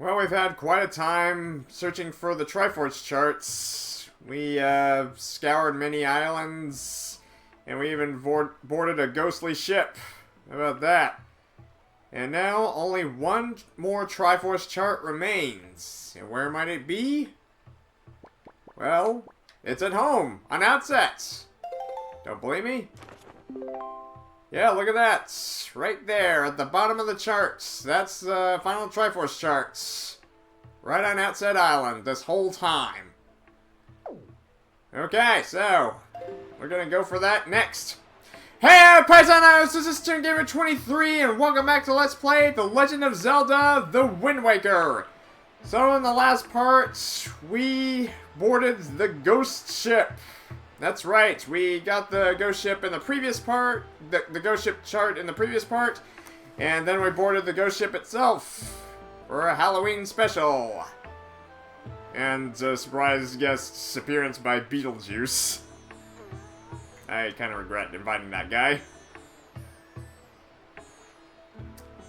Well, we've had quite a time searching for the Triforce Charts. We scoured many islands, and we even boarded a ghostly ship. How about that? And now only one more Triforce Chart remains. And where might it be? Well, it's at home, on Outset. Don't believe me? Yeah, look at that. Right there at the bottom of the charts. That's the final Triforce Charts. Right on Outset Island this whole time. Okay, so we're gonna go for that next. Hey, paisanos! This is TurnGamer23, and welcome back to Let's Play The Legend of Zelda: The Wind Waker. So in the last part, we boarded the ghost ship. That's right, we got the ghost ship in the previous part, the ghost ship chart in the previous part, and then we boarded the ghost ship itself for a Halloween special. And a surprise guest appearance by Beetlejuice. I kind of regret inviting that guy.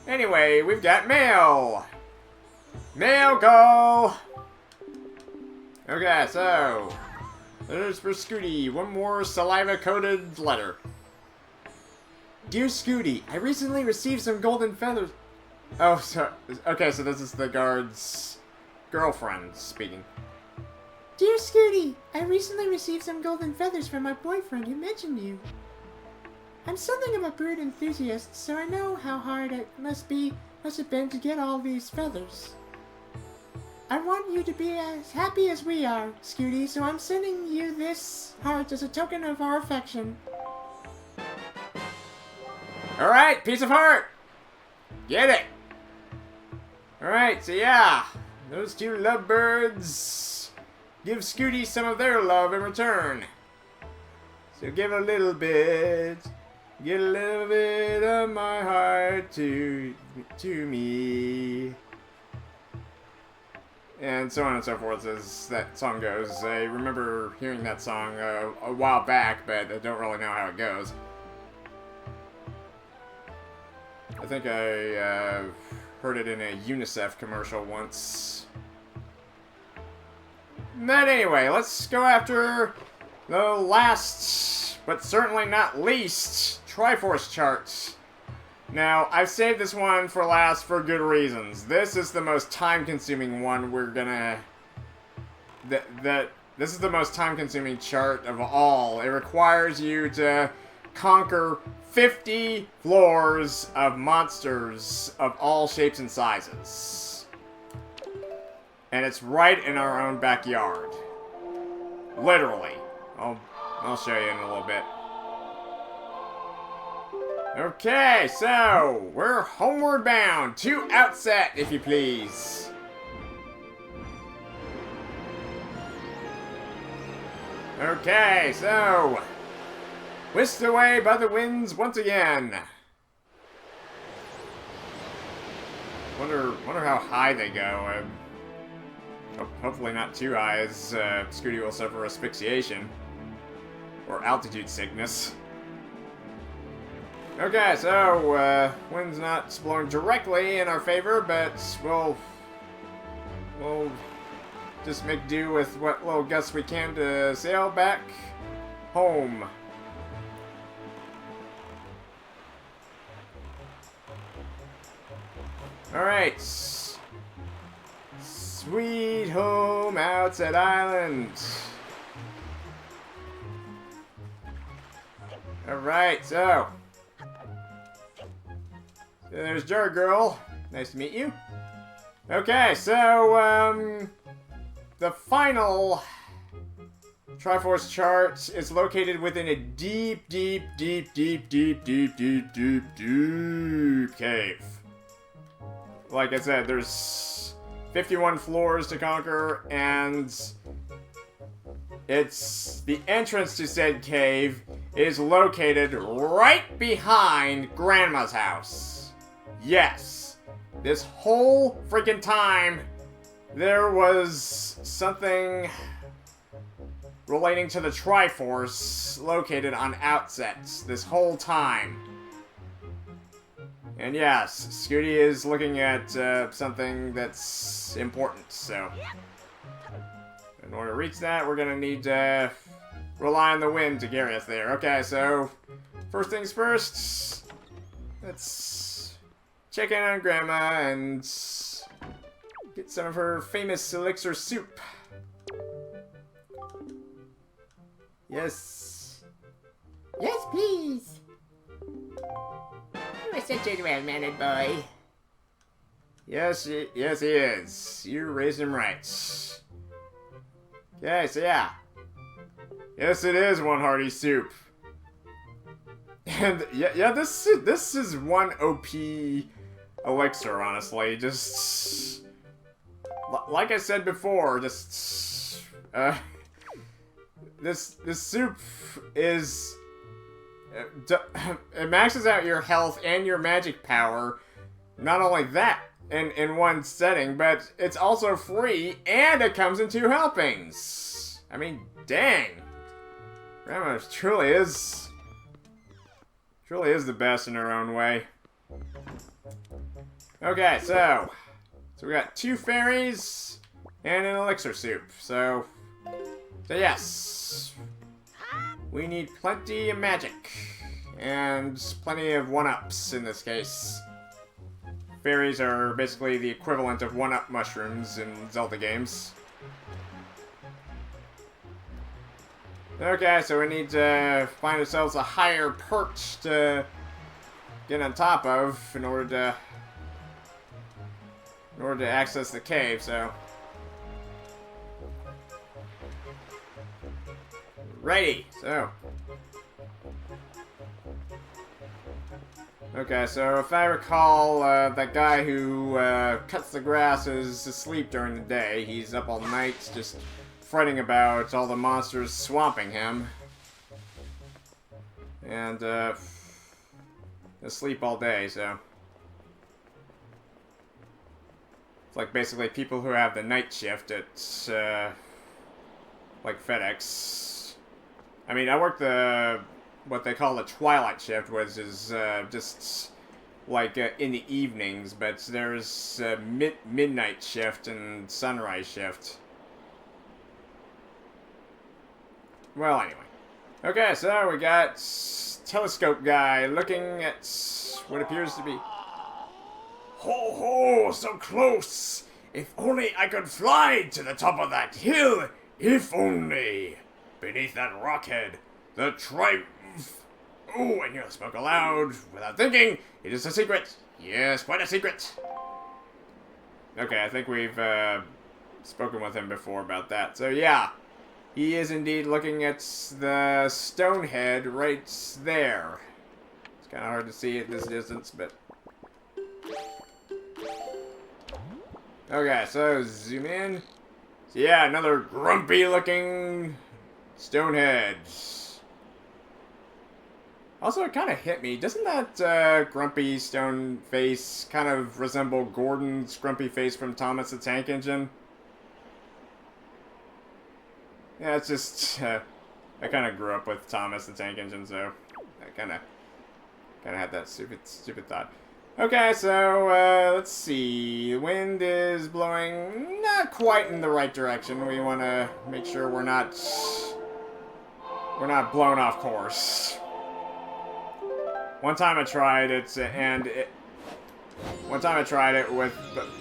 Anyway, we've got mail! Mail call! Okay, so letters for Scooty. One more saliva-coated letter. Dear Scooty, I recently received some golden feathers. Oh, so okay, so this is the guard's girlfriend speaking. Dear Scooty, I recently received some golden feathers from my boyfriend who mentioned you. I'm something of a bird enthusiast, so I know how hard it must have been to get all these feathers. I want you to be as happy as we are, Scooty, so I'm sending you this heart as a token of our affection. Alright, piece of heart! Get it! Alright, so yeah, those two lovebirds give Scooty some of their love in return. So give a little bit, get a little bit of my heart to me. And so on and so forth as that song goes. I remember hearing that song a while back, but I don't really know how it goes. I think I heard it in a UNICEF commercial once. But anyway, let's go after the last, but certainly not least, Triforce Chart. Now, I've saved this one for last for good reasons. This is the most time-consuming one we're gonna... This is the most time-consuming chart of all. It requires you to conquer 50 floors of monsters of all shapes and sizes. And it's right in our own backyard. Literally. I'll show you in a little bit. Okay, so we're homeward bound to Outset, if you please. Okay, so whisked away by the winds once again. Wonder how high they go. Hopefully not too high, as Scooty will suffer asphyxiation or altitude sickness. Okay, so wind's not blowing directly in our favor, but we'll just make do with what little gusts we can to sail back home. Alright. Sweet home Outset Island. Alright, so there's Jar Girl. Nice to meet you. Okay, so the final Triforce Chart is located within a deep cave. Like I said, there's 51 floors to conquer, and the entrance to said cave is located right behind Grandma's house. Yes, this whole freaking time there was something relating to the Triforce located on Outset this whole time. And yes, Scooty is looking at something that's important, so... In order to reach that, we're gonna need to rely on the wind to carry us there. Okay, so... First things first... Let's... check in on Grandma and... get some of her famous elixir soup. Yes. Yes, please. You're such a well-mannered boy. Yes, he is. You raised him right. Okay, so yeah. Yes, it is one hearty soup. And yeah, this is one OP elixir, honestly. Just like I said before, just this soup is it maxes out your health and your magic power. Not only that in one setting, but it's also free and it comes in 2 helpings. I mean, dang. Grandma truly is the best in her own way. Okay, so we got 2 fairies and an elixir soup. So yes, we need plenty of magic and plenty of 1-ups in this case. Fairies are basically the equivalent of 1-up mushrooms in Zelda games. Okay, so we need to find ourselves a higher perch to get on top of in order to access the cave, so... Righty, so... Okay, so if I recall, that guy who cuts the grass is asleep during the day. He's up all night just fretting about all the monsters swamping him. And, asleep all day, so... It's like basically people who have the night shift at, like FedEx. I mean, I work what they call the twilight shift, which is just like in the evenings, but there's midnight shift and sunrise shift. Well, anyway. Okay, so we got telescope guy looking at what appears to be... Ho ho, so close! If only I could fly to the top of that hill! If only! Beneath that rockhead, the Oh, and you spoke aloud, without thinking. It is a secret. Yes, quite a secret. Okay, I think we've spoken with him before about that. So yeah, he is indeed looking at the stone head right there. It's kind of hard to see at this distance, but... Okay, so zoom in. So yeah, another grumpy looking stone head. Also, it kind of hit me. Doesn't that grumpy stone face kind of resemble Gordon's grumpy face from Thomas the Tank Engine? Yeah, it's just... I kind of grew up with Thomas the Tank Engine, so I kind of had that stupid thought. Okay, so let's see. The wind is blowing not quite in the right direction. We want to make sure we're not blown off course. One time I tried it,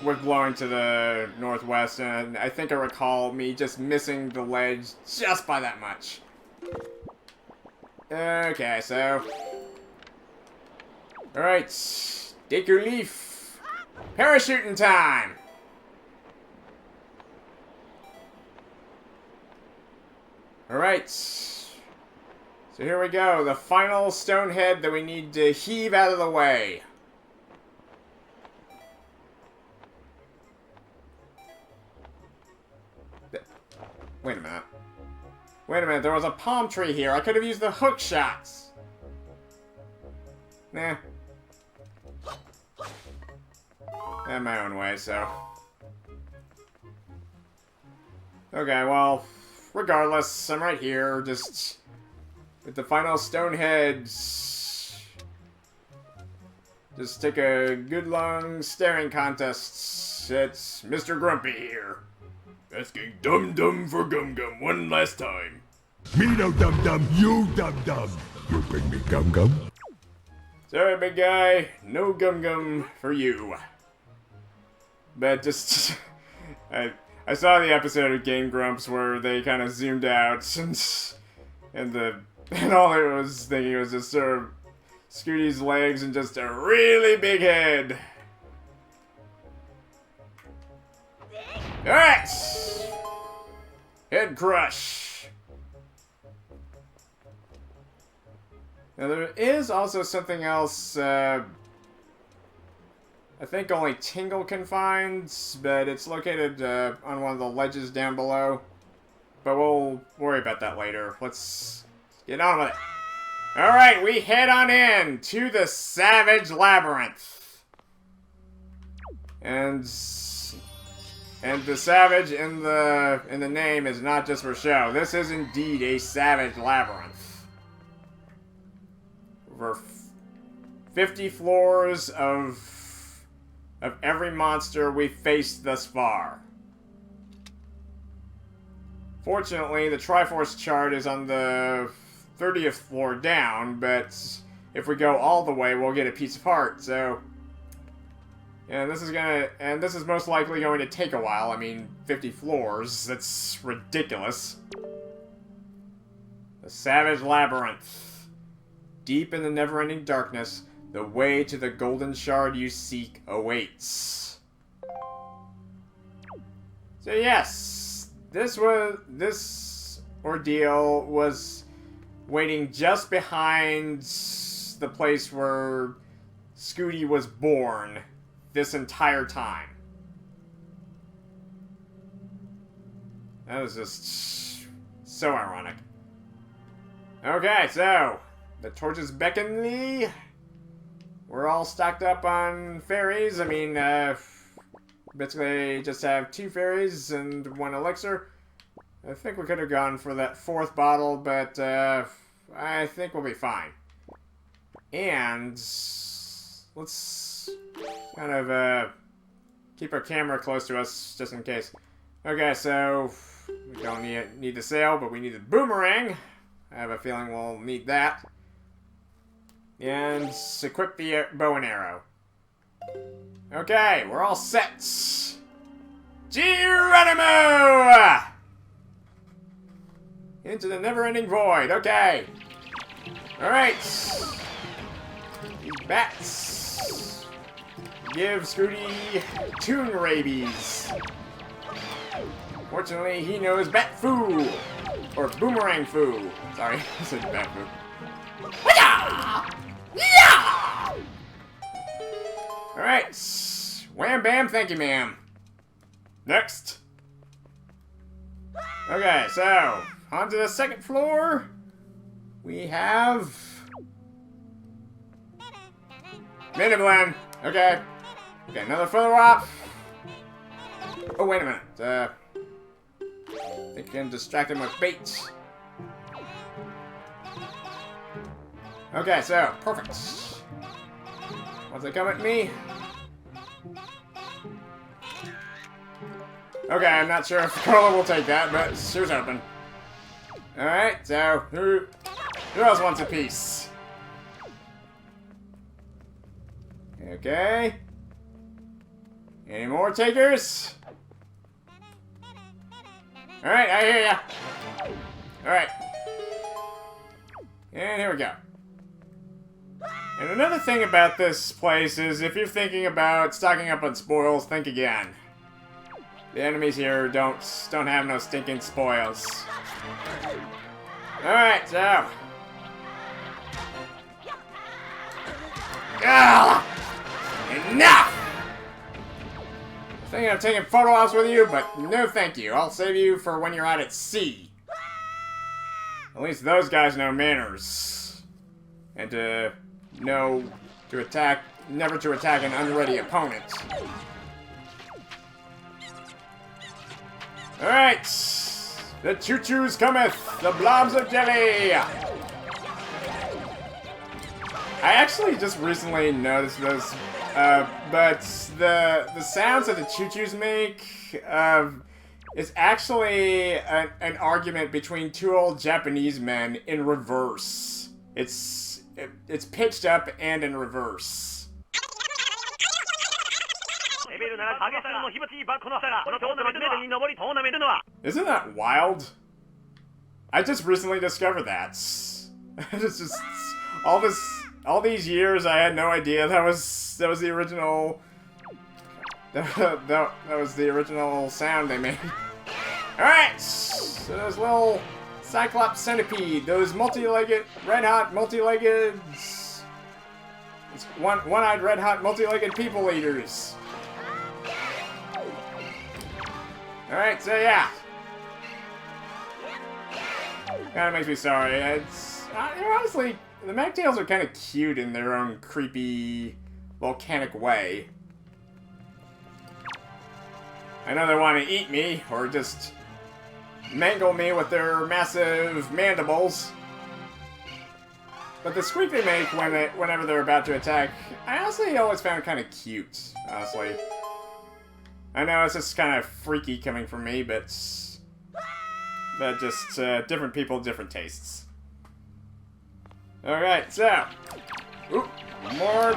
with blowing to the northwest, and I think I recall me just missing the ledge just by that much. Okay, so... Alright, Deku Leaf, parachuting time! Alright. So here we go, the final stone head that we need to heave out of the way. Wait a minute. Wait a minute, there was a palm tree here. I could have used the hook shots. Nah. I have my own way, so... Okay, well, regardless, I'm right here, just... with the final stone head just take a good long staring contest. It's Mr. Grumpy here. Asking Dum Dum for Gum Gum one last time. Me no dum dum, you dum dum. You bring me gum gum. Sorry, big guy, no Gum Gum for you. But just, I saw the episode of Game Grumps where they kind of zoomed out and all I was thinking was just sort of Scooty's legs and just a really big head. Alright! Head crush. Now there is also something else, I think only Tingle can find, but it's located on one of the ledges down below. But we'll worry about that later. Let's get on with it. Alright, we head on in to the Savage Labyrinth. And the savage in the name is not just for show. This is indeed a Savage Labyrinth. Over 50 floors of every monster we've faced thus far. Fortunately, the Triforce Chart is on the 30th floor down, but if we go all the way, we'll get a piece of heart, so... And this is most likely going to take a while. I mean, 50 floors, that's ridiculous. The Savage Labyrinth. Deep in the never-ending darkness, the way to the golden shard you seek awaits. So yes, this ordeal was waiting just behind the place where Scooty was born this entire time. That was just so ironic. Okay, so the torches beckon thee. We're all stocked up on fairies. I mean, basically just have 2 fairies and 1 elixir. I think we could have gone for that 4th bottle, but I think we'll be fine. And let's kind of keep our camera close to us just in case. Okay, so we don't need the sail, but we need the boomerang. I have a feeling we'll need that. And equip the bow and arrow. Okay, we're all set. Geronimo! Into the never-ending void. Okay. Alright. These bats. Give Scooty toon rabies. Fortunately, he knows bat foo. Or boomerang foo. Sorry, I said bat foo. Alright. Wham bam, thank you, ma'am. Next. Okay, so, on to the 2nd floor. We have... Miniblend. Okay. Okay, another photo op. Oh, wait a minute. I think I can distract him with bait. Okay, so, perfect. Once they come at me... Okay, I'm not sure if Carla will take that, but she was open. Alright, so, who else wants a piece? Okay. Any more takers? Alright, I hear ya. Alright. And here we go. And another thing about this place is if you're thinking about stocking up on spoils, think again. The enemies here don't have no stinking spoils. Alright, so. Ah! Enough! I'm thinking of taking photo ops with you, but no thank you. I'll save you for when you're out at sea. At least those guys know manners. And know to attack, never to attack an unready opponent. Alright! The choo-choos cometh! The blobs of jelly! I actually just recently noticed this, but the sounds that the choo-choos make is actually an argument between two old Japanese men in reverse. It's pitched up and in reverse. Isn't that wild? I just recently discovered that. It's just all these years I had no idea that was the original. That was the original sound they made. All right, so those little Cyclops centipede, those multi-legged, red-hot multi-legged, one-eyed red-hot multi-legged people eaters. All right, so yeah. Kind of makes me sorry. It's honestly, the Magtails are kind of cute in their own creepy, volcanic way. I know they want to eat me or just mangle me with their massive mandibles, but the squeak they make whenever they're about to attack, I honestly always found kind of cute. Honestly, I know it's just kind of freaky coming from me, but just different people, different tastes. Alright, so more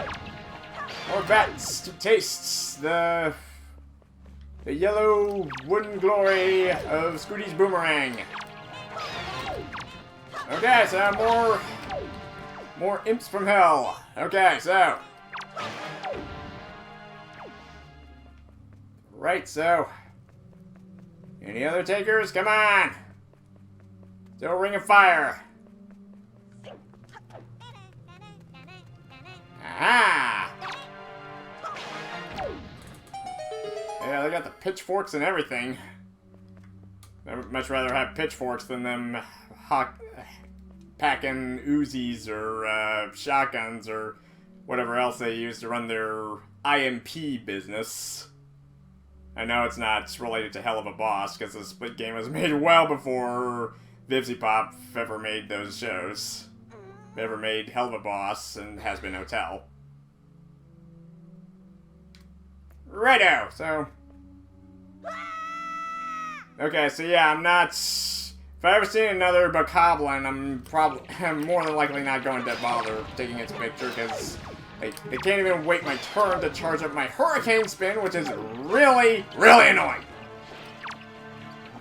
bats tastes the yellow wooden glory of Scooty's boomerang. Okay, so more imps from hell. Okay, so right, so any other takers? Come on! Still ring of fire. Aha! Yeah, they got the pitchforks and everything. I'd much rather have pitchforks than them packing Uzis or shotguns or whatever else they use to run their IMP business. I know it's not related to Hell of a Boss, because the Split game was made well before Vivzy Pop ever made those shows. Ever made Hell of a Boss and Has Been Hotel. Righto, so... Okay, so yeah, I'm not... If I ever see another Bokoblin, I'm more than likely not going to bother taking its picture, because they can't even wait my turn to charge up my Hurricane Spin, which is really, really annoying.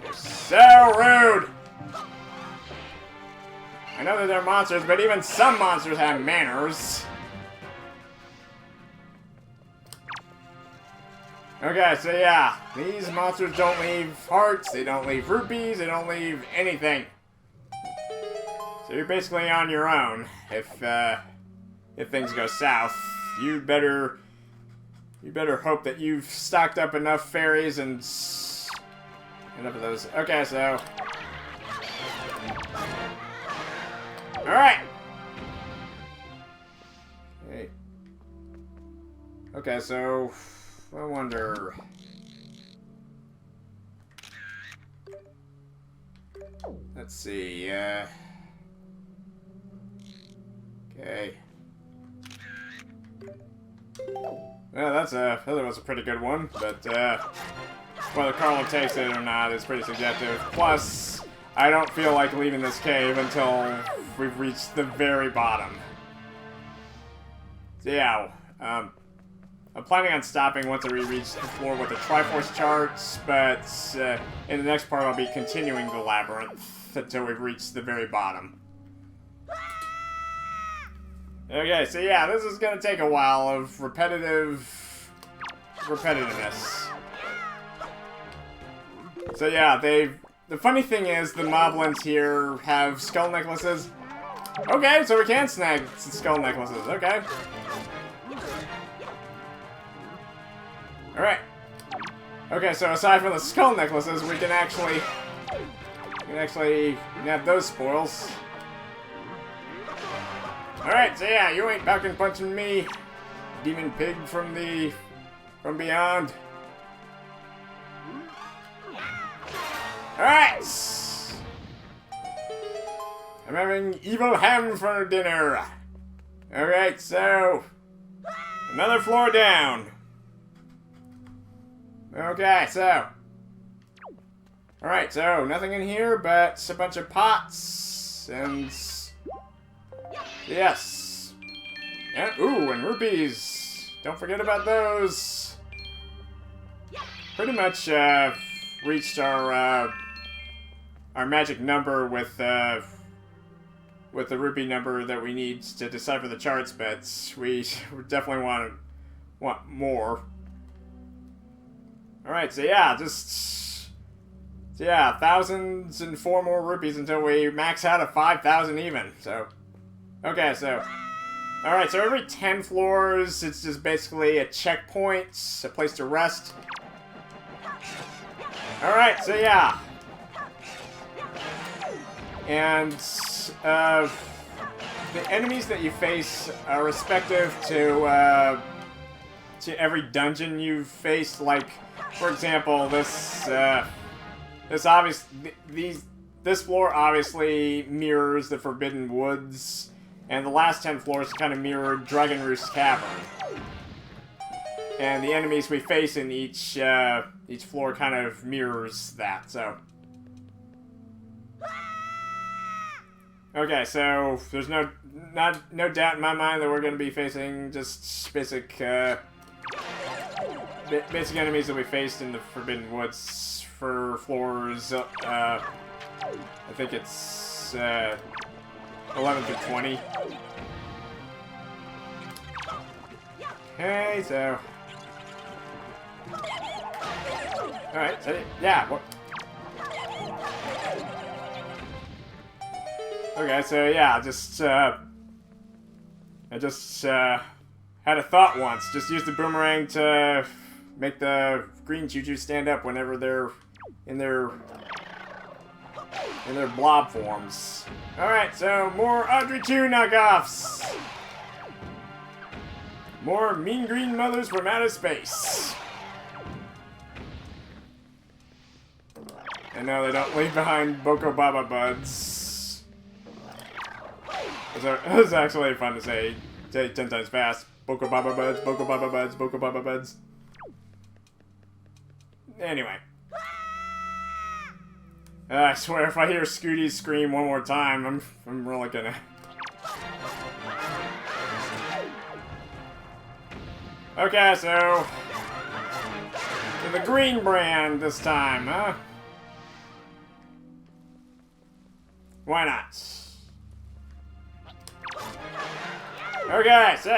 They're so rude! I know that they're monsters, but even some monsters have manners. Okay, so yeah, these monsters don't leave hearts, they don't leave rupees, they don't leave anything. So you're basically on your own if things go south. You better hope that you've stocked up enough fairies and enough of those. Okay, so alright! Okay, so I wonder... Let's see, okay. Well, that was a pretty good one, but, whether Carlo takes it or not is pretty subjective. Plus, I don't feel like leaving this cave until we've reached the very bottom. So yeah, I'm planning on stopping once we reach the floor with the Triforce Charts, but in the next part I'll be continuing the labyrinth until we've reached the very bottom. Okay, so yeah, this is gonna take a while of repetitiveness. So yeah, the funny thing is, the moblins here have skull necklaces. Okay, so we can snag skull necklaces, okay. Alright. Okay, so aside from the skull necklaces, we can actually nab those spoils. Alright, so yeah, you ain't fucking punching me, demon pig from beyond. Alright! I'm having evil ham for dinner. Alright, so... another floor down. Okay, so... alright, so nothing in here but a bunch of pots and... yes. And, ooh, and rupees. Don't forget about those. Pretty much reached our magic number with the rupee number that we need to decipher the charts, but we definitely want more. Alright, so yeah, thousands and 4 more rupees until we max out at 5,000 even, so... okay, so... alright, so every 10 floors, it's just basically a checkpoint, a place to rest. Alright, so yeah. And, the enemies that you face are respective to every dungeon you've faced. Like, for example, this floor obviously mirrors the Forbidden Woods, and the last 10 floors kind of mirror Dragon Roost Cavern. And the enemies we face in each floor kind of mirrors that, so... okay, so there's no doubt in my mind that we're going to be facing just basic enemies that we faced in the Forbidden Woods for floors, I think it's 11 through 20. Okay, so... alright, so yeah, what... okay, so yeah, I just had a thought once. Just use the boomerang to make the green choo-choo stand up whenever they're in their blob forms. Alright, so more Audrey 2 knockoffs! More mean green mothers from outer space. And no, they don't leave behind Boko Baba buds. It was actually fun to say 10 times fast. Boko Baba buds, Boko Baba buds, Boko Baba buds. Anyway. I swear, if I hear Scooty scream one more time, I'm really gonna... okay, so... to the green brand this time, huh? Why not? Okay, so...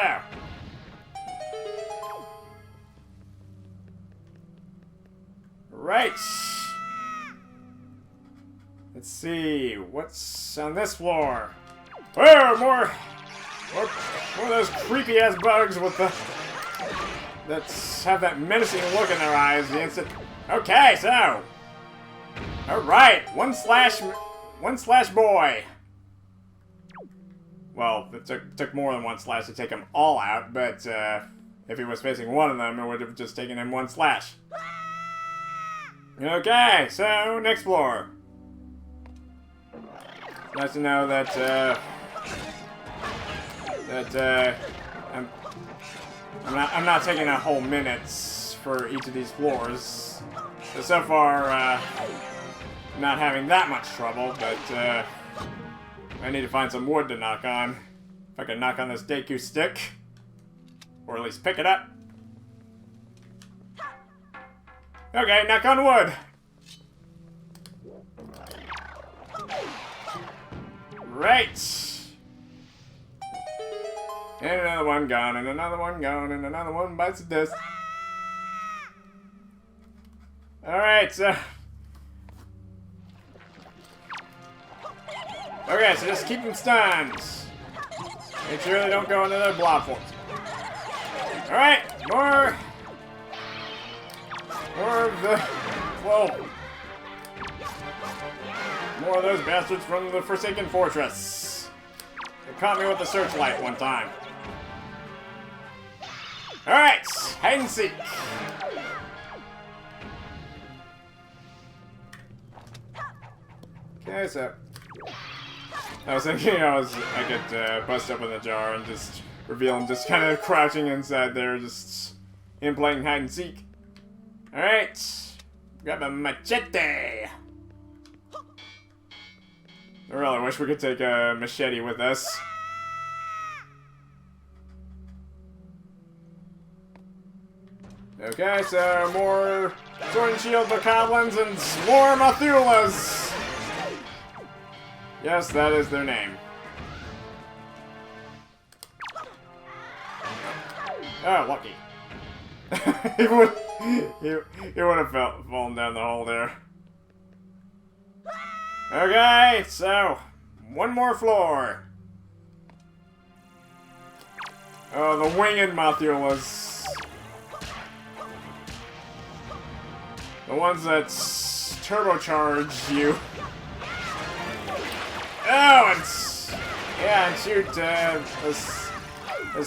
right. Let's see, what's on this floor? Whoa, more of those creepy-ass bugs with the... that have that menacing look in their eyes the instant... okay, so... alright, one slash boy. Well, it took more than one slash to take them all out, but if he was facing one of them, it would have just taken him one slash. Okay, so next floor. Nice to know that I'm not taking a whole minute for each of these floors. So far, not having that much trouble, but I need to find some wood to knock on. If I can knock on this Deku stick, or at least pick it up. Okay, knock on wood. Right. And another one gone, and another one gone, and another one bites the dust. Alright, so... okay, so just keep them stunned. Make sure they don't go into their blob forms. Alright, more of the... whoa. More of those bastards from the Forsaken Fortress. They caught me with the searchlight one time. Alright, hide and seek. Okay, so... I was thinking I could bust open the jar and just reveal him just kind of crouching inside there, just in playing hide and seek. Alright. Grab a machete. I really wish we could take a machete with us. Okay, so more sword and shield bokoblins and more Mathulas. Yes, that is their name. Oh, lucky. he would have fallen down the hole there. Okay, so one more floor. Oh, the winged Mathulas. The ones that turbocharge you. Oh, and yeah, and shoot the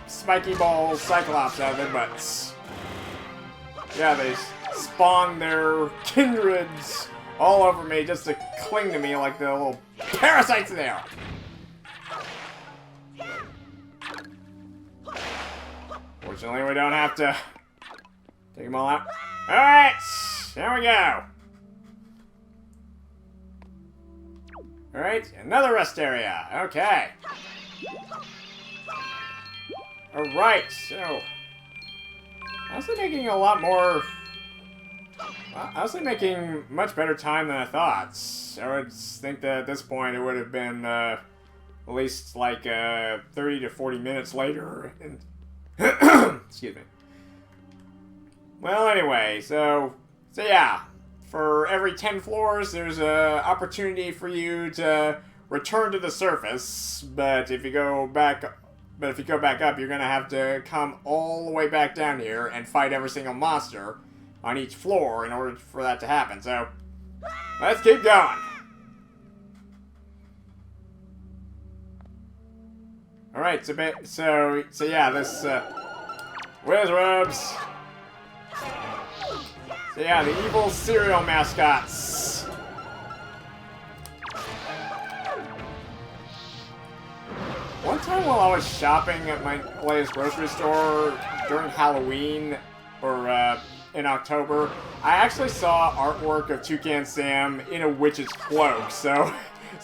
spiky ball cyclops out of their butts. Yeah, they spawn their kindreds all over me just to cling to me like the little parasites they are. Fortunately, we don't have to take them all out. Alright, there we go. Alright, another rest area. Okay. Alright, so honestly making a lot more... honestly making much better time than I thought. I would think that at this point it would have been at least like 30 to 40 minutes later. And excuse me. Well, anyway, so yeah. For every 10 floors, there's an opportunity for you to return to the surface. But if you go back up, you're gonna have to come all the way back down here and fight every single monster on each floor in order for that to happen. So let's keep going. All right, so yeah, this Wizrobes. So yeah, the evil cereal mascots. One time while I was shopping at my latest grocery store during Halloween, or in October, I actually saw artwork of Toucan Sam in a witch's cloak. So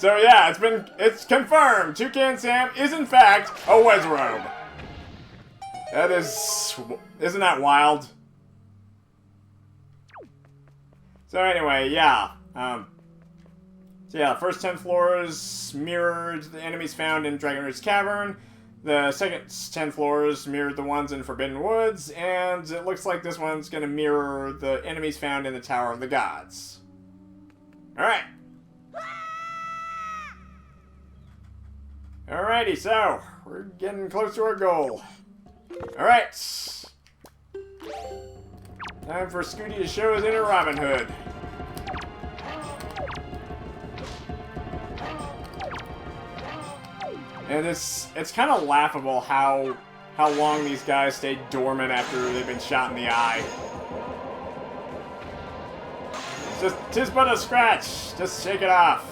yeah, it's confirmed. Toucan Sam is in fact a Wizrobe. Isn't that wild? So anyway, yeah. So yeah, the first 10 floors mirrored the enemies found in Dragon Roost Cavern. The second 10 floors mirrored the ones in Forbidden Woods, and it looks like this one's gonna mirror the enemies found in the Tower of the Gods. Alright. Alrighty, so we're getting close to our goal. Alright. Time for Scooty to show his inner Robin Hood. And it's kind of laughable how long these guys stay dormant after they've been shot in the eye. Tis but a scratch. Just shake it off.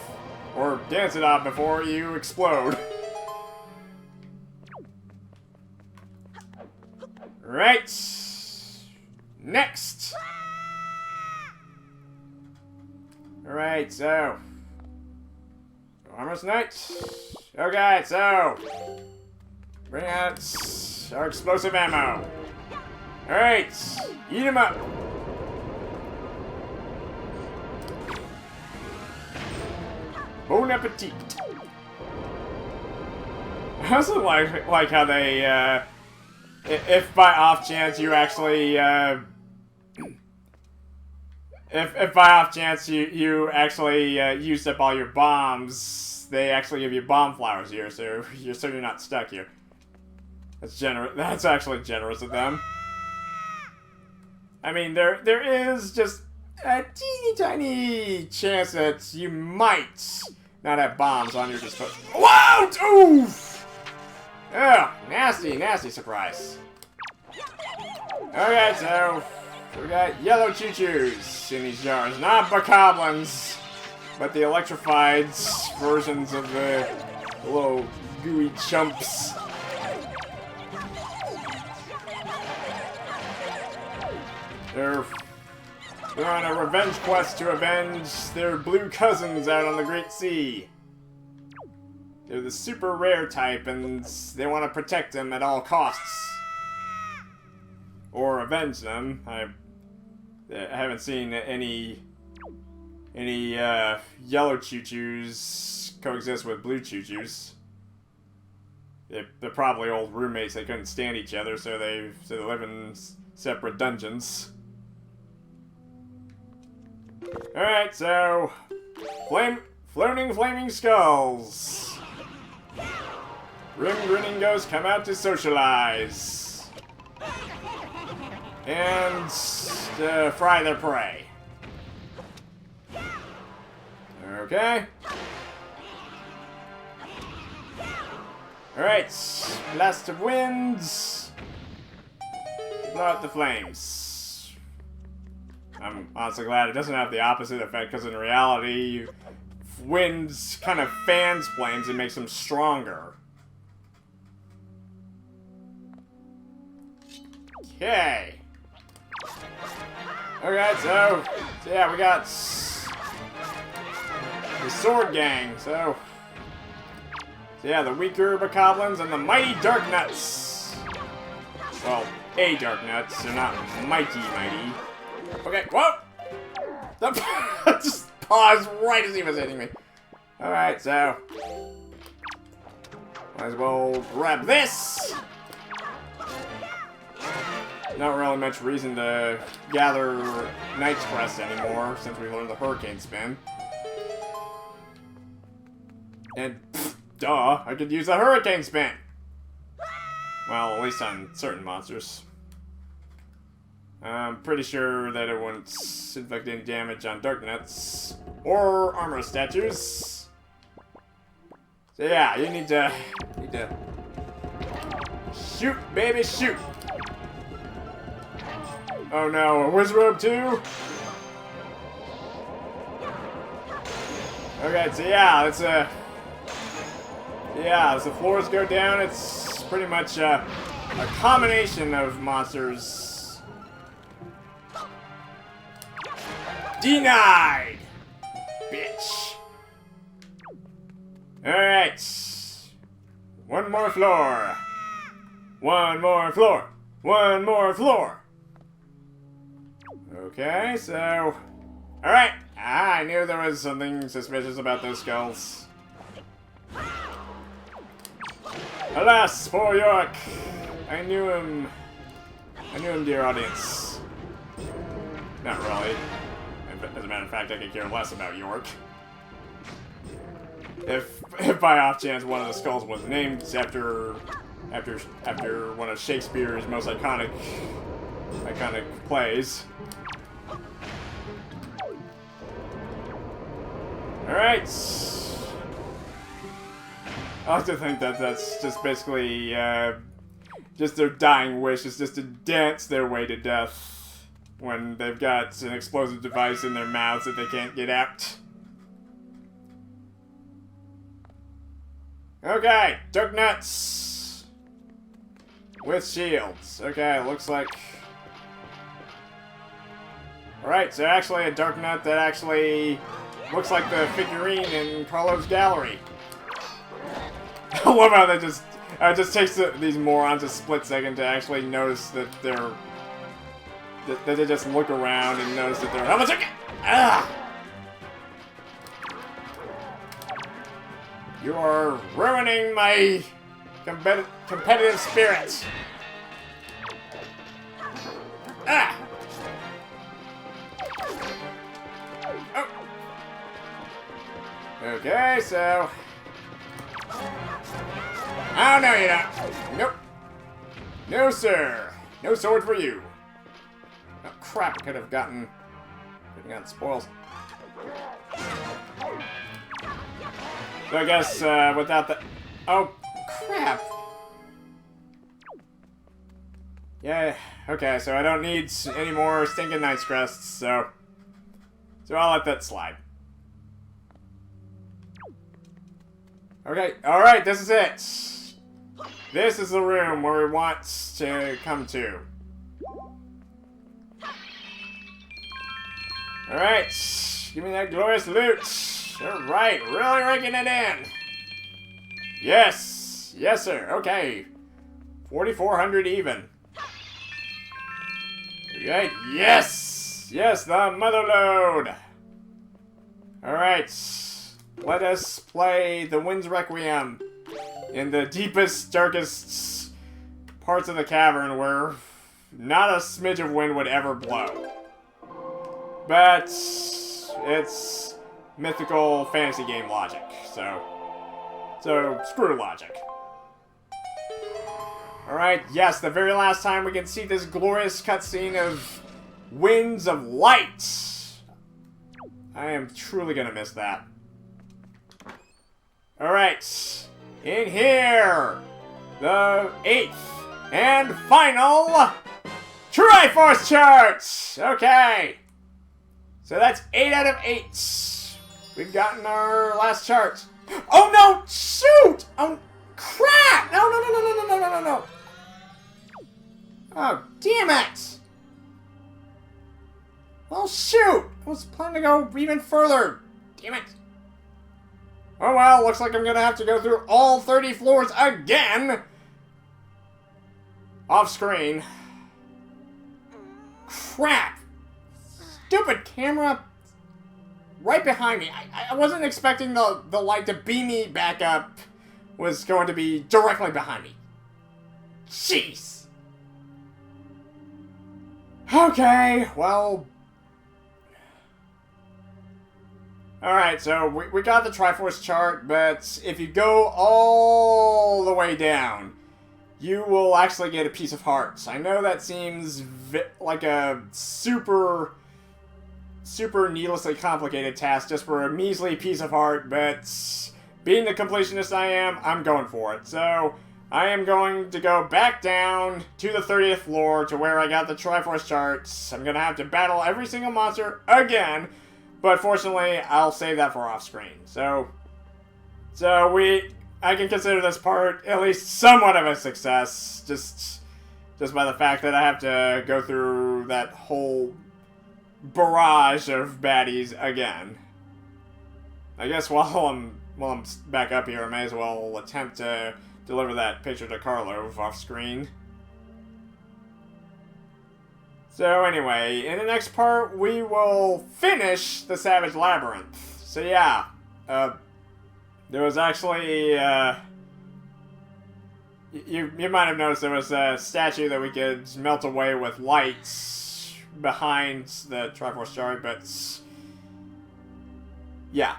Or dance it off before you explode. Right. Next. Alright, so Armor's Knight. Okay, so bring out our explosive ammo. Alright, eat him up. Bon appetit. I also like how they, if by off chance you actually, if by off chance you actually used up all your bombs, they actually give you bomb flowers here, so you're not stuck here. That's generous. That's actually generous of them. I mean, there is just a teeny tiny chance that you might not have bombs on your disposal. Whoa! Oof! Oh, nasty surprise. Okay, so we got yellow choo-choos in these jars, not bokoblins. but the electrified versions of the little gooey chumps. They're on a revenge quest to avenge their blue cousins out on the Great Sea. They're the super rare type, and they want to protect them at all costs. Or avenge them. I haven't seen any yellow choo-choos coexist with blue choo-choos. They're probably old roommates. They couldn't stand each other, so they live in separate dungeons. Alright, so... Floating flaming skulls. Grim grinning ghosts come out to socialize. And fry their prey. Okay. Alright, blast of winds. Blow out the flames. I'm honestly glad it doesn't have the opposite effect, because in reality, winds kind of fans flames and makes them stronger. Okay. Okay, so yeah, we got the sword gang, so yeah, the weaker bokoblins and the mighty dark nuts. Well, a dark nuts, they're not mighty. Okay, whoa! Just paused right as he was hitting me. Alright, so might as well grab this. Not really much reason to gather Knight's Crest anymore since we learned the Hurricane Spin. And, duh, I could use the Hurricane Spin! Well, at least on certain monsters. I'm pretty sure that it won't inflict any damage on Dark Nuts or armor statues. So yeah, you need to shoot, baby, shoot! Oh no, a Wizrobe too? Okay, so yeah, as the floors go down, it's pretty much a combination of monsters. Denied! Bitch. Alright. One more floor. One more floor. One more floor. Okay, so... Alright. I knew there was something suspicious about those skulls. Alas, poor York. I knew him, dear audience. Not really. As a matter of fact, I could care less about York. If by off chance one of the skulls was named after one of Shakespeare's most iconic plays. Alright. I like to think that that's just basically just their dying wish is just to dance their way to death when they've got an explosive device in their mouths that they can't get out. Okay, Dark Nuts with shields. Okay, looks like... Alright, so actually a Dark Nut that actually looks like the figurine in Carlo's gallery. I love how that just takes these morons a split second to actually notice that they're... That they just look around and notice that they're... How much? Ah! You are ruining my competitive spirit. Ah! Oh. Okay, so... Oh, no, you don't. Nope. No, sir. No sword for you. Oh, crap. I could have gotten spoils. So I guess, without the... Oh, crap. Yeah, okay, so I don't need any more stinking Knight's Crests, so I'll let that slide. Okay, alright, this is it. This is the room where we want to come to. Alright, give me that glorious loot. Alright, really raking it in. Yes, yes sir, okay. 4,400 even. Okay, yes! Yes, the mother lode! Alright, let us play the Wind's Requiem in the deepest, darkest parts of the cavern where not a smidge of wind would ever blow. But it's mythical fantasy game logic, so screw logic. Alright, yes, the very last time we can see this glorious cutscene of Winds of Light. I am truly gonna miss that. Alright, in here, the 8th and final Triforce Chart! Okay, so that's 8 out of 8. We've gotten our last chart. Oh no, shoot! Oh, crap! No, no, no, no, no, no, no, no, no. Oh, damn it! Well, shoot! I was planning to go even further. Damn it. Oh well, looks like I'm gonna have to go through all 30 floors again! Off screen. Crap! Stupid camera right behind me. I wasn't expecting the light to beam me back up was going to be directly behind me. Jeez! Okay, well... Alright, so we got the Triforce Chart, but if you go all the way down, you will actually get a piece of heart. I know that seems like a super needlessly complicated task just for a measly piece of heart, but being the completionist I am, I'm going for it. So I am going to go back down to the 30th floor to where I got the Triforce Chart. I'm going to have to battle every single monster again, but fortunately I'll save that for off screen. So I can consider this part at least somewhat of a success, just by the fact that I have to go through that whole barrage of baddies again. I guess while I'm back up here, I may as well attempt to deliver that picture to Carlo off screen. So anyway, in the next part, we will finish the Savage Labyrinth. So yeah, there was actually, you might have noticed there was a statue that we could melt away with lights behind the Triforce Chart, but yeah.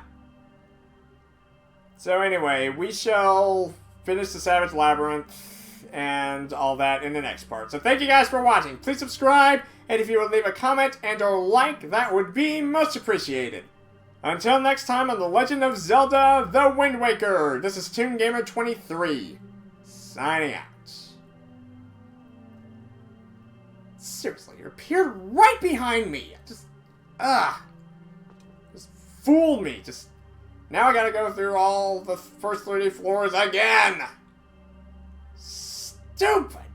So anyway, we shall finish the Savage Labyrinth and all that in the next part. So thank you guys for watching. Please subscribe, and if you would leave a comment and or like, that would be most appreciated. Until next time on The Legend of Zelda, The Wind Waker, this is ToonGamer23, signing out. Seriously, you appeared right behind me. Just fooled me. Now I gotta go through all the first 30 floors again. Stupid.